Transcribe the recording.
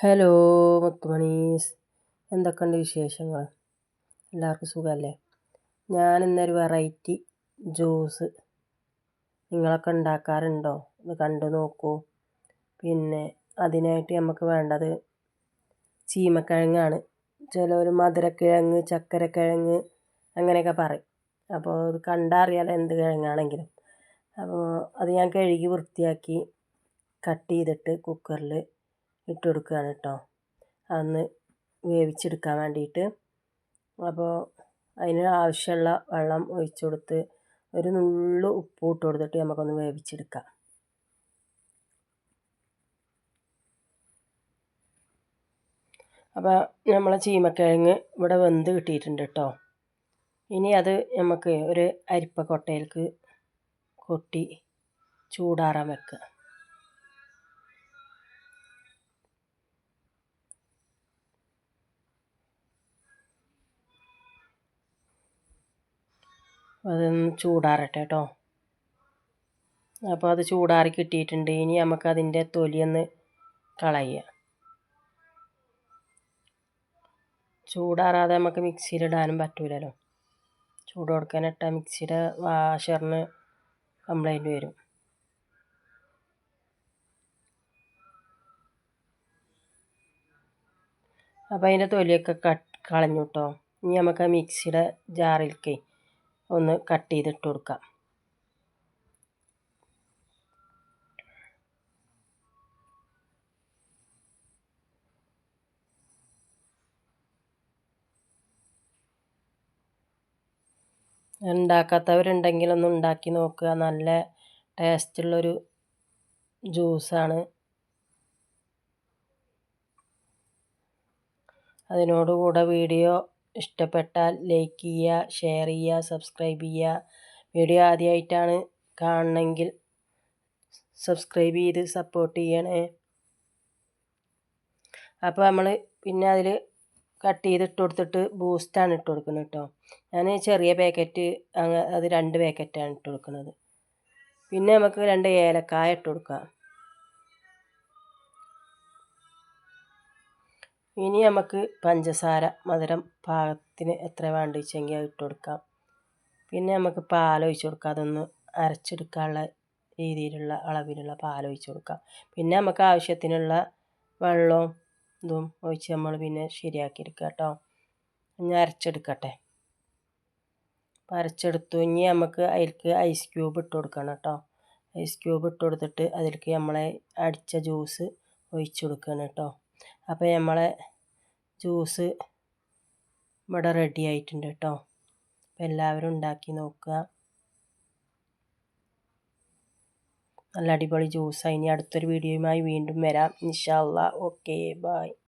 Hello മുത്തുമണീസ്, എന്തൊക്കെയുണ്ട് വിശേഷങ്ങൾ? എല്ലാവർക്കും സുഖമല്ലേ? ഞാനിന്നൊരു വെറൈറ്റി ജ്യൂസ് നിങ്ങളൊക്കെ ഉണ്ടാക്കാറുണ്ടോ? ഇത് കണ്ടു നോക്കൂ. പിന്നെ അതിനായിട്ട് നമുക്ക് വേണ്ടത് ചീമക്കിഴങ്ങാണ്. ചിലർ മധുരക്കിഴങ്ങ്, ചക്കരക്കിഴങ്ങ് അങ്ങനെയൊക്കെ പറയും. അപ്പോൾ ഇത് കണ്ടാൽ അറിയാലോ എന്ത് കിഴങ്ങാണെങ്കിലും. അപ്പോൾ അത് ഞാൻ കഴുകി വൃത്തിയാക്കി കട്ട് ചെയ്തിട്ട് കുക്കറിൽ ഇട്ട് കൊടുക്കുകയാണ് കേട്ടോ, അതൊന്ന് വേവിച്ചെടുക്കാൻ വേണ്ടിയിട്ട്. അപ്പോൾ അതിന് ആവശ്യമുള്ള വെള്ളം ഒഴിച്ച് കൊടുത്ത് ഒരു നുള്ളു ഉപ്പ് ഇട്ട് കൊടുത്തിട്ട് നമുക്കൊന്ന് വേവിച്ചെടുക്കാം. അപ്പോൾ നമ്മളെ ചീമക്കിഴങ്ങ് ഇവിടെ വെന്ത് കിട്ടിയിട്ടുണ്ട് കേട്ടോ. ഇനി അത് നമുക്ക് ഒരു അരിപ്പ കൊട്ടയിലേക്ക് കൊട്ടി ചൂടാറാൻ വെക്കുക. അതൊന്ന് ചൂടാറട്ടെ കേട്ടോ. അപ്പോൾ അത് ചൂടാറി കിട്ടിയിട്ടുണ്ട്. ഇനി നമുക്കതിൻ്റെ തൊലിയൊന്ന് കളയുക. ചൂടാറാതെ നമുക്ക് മിക്സിയിലിടാനും പറ്റൂലല്ലോ. ചൂട് കൊടുക്കാനിട്ടാൽ മിക്സിയുടെ വാഷറിന് കംപ്ലൈൻറ്റ് വരും. അപ്പോൾ അതിൻ്റെ തൊലിയൊക്കെ കളഞ്ഞു കേട്ടോ. ഇനി നമുക്ക് ആ മിക്സിയുടെ ജാറിലേക്ക് ഒന്ന് കട്ട് ചെയ്തിട്ട് കൊടുക്കാം. ഉണ്ടാക്കാത്തവരുണ്ടെങ്കിൽ ഒന്ന് ഉണ്ടാക്കി നോക്കുക. നല്ല ടേസ്റ്റുള്ളൊരു ജ്യൂസാണ്. അതിനോടുകൂടെ വീഡിയോ ഇഷ്ടപ്പെട്ടാൽ ലൈക്ക് ചെയ്യുക, ഷെയർ ചെയ്യുക, സബ്സ്ക്രൈബ് ചെയ്യുക. വീഡിയോ ആദ്യമായിട്ടാണ് കാണണമെങ്കിൽ സബ്സ്ക്രൈബ് ചെയ്ത് സപ്പോർട്ട് ചെയ്യണേ. അപ്പോൾ നമ്മൾ പിന്നെ അതിൽ കട്ട് ചെയ്തിട്ട് കൊടുത്തിട്ട് ബൂസ്റ്റാണ് ഇട്ട് കൊടുക്കുന്നത് കേട്ടോ. ഞാൻ ചെറിയ പാക്കറ്റ് അത് 2 പാക്കറ്റാണ് ഇട്ട് കൊടുക്കുന്നത്. പിന്നെ നമുക്ക് 2 ഏലക്കായ ഇട്ട് കൊടുക്കാം. ഇനി നമുക്ക് പഞ്ചസാര മധുരം പാകത്തിന് എത്ര വേണ്ട വെച്ചെങ്കിൽ അത് ഇട്ട് കൊടുക്കാം. പിന്നെ നമുക്ക് പാലൊഴിച്ച് കൊടുക്കാം. അതൊന്ന് അരച്ചെടുക്കാനുള്ള രീതിയിലുള്ള അളവിലുള്ള പാലൊഴിച്ച് കൊടുക്കാം. പിന്നെ നമുക്ക് ആവശ്യത്തിനുള്ള വെള്ളവും ഇതും ഒഴിച്ച് നമ്മൾ പിന്നെ ശരിയാക്കിയെടുക്കുക കേട്ടോ. ഇനി അരച്ചെടുക്കട്ടെ. അപ്പോൾ അരച്ചെടുത്തു. ഇനി നമുക്ക് അതിലേക്ക് ഐസ് ക്യൂബ് ഇട്ട് കൊടുക്കണം കേട്ടോ. ഐസ് ക്യൂബ് ഇട്ട് കൊടുത്തിട്ട് അതിലേക്ക് നമ്മളെ അടിച്ച ജ്യൂസ് ഒഴിച്ച് കൊടുക്കണം കേട്ടോ. അപ്പോൾ നമ്മളെ ജ്യൂസ് ഇവിടെ റെഡി ആയിട്ടുണ്ട് കേട്ടോ. അപ്പോൾ എല്ലാവരും ഉണ്ടാക്കി നോക്കുക. നല്ല അടിപൊളി ജ്യൂസാണ്. ഇനി അടുത്തൊരു വീഡിയോയുമായി വീണ്ടും വരാം ഇൻഷാ അല്ലാഹ്. Okay, by.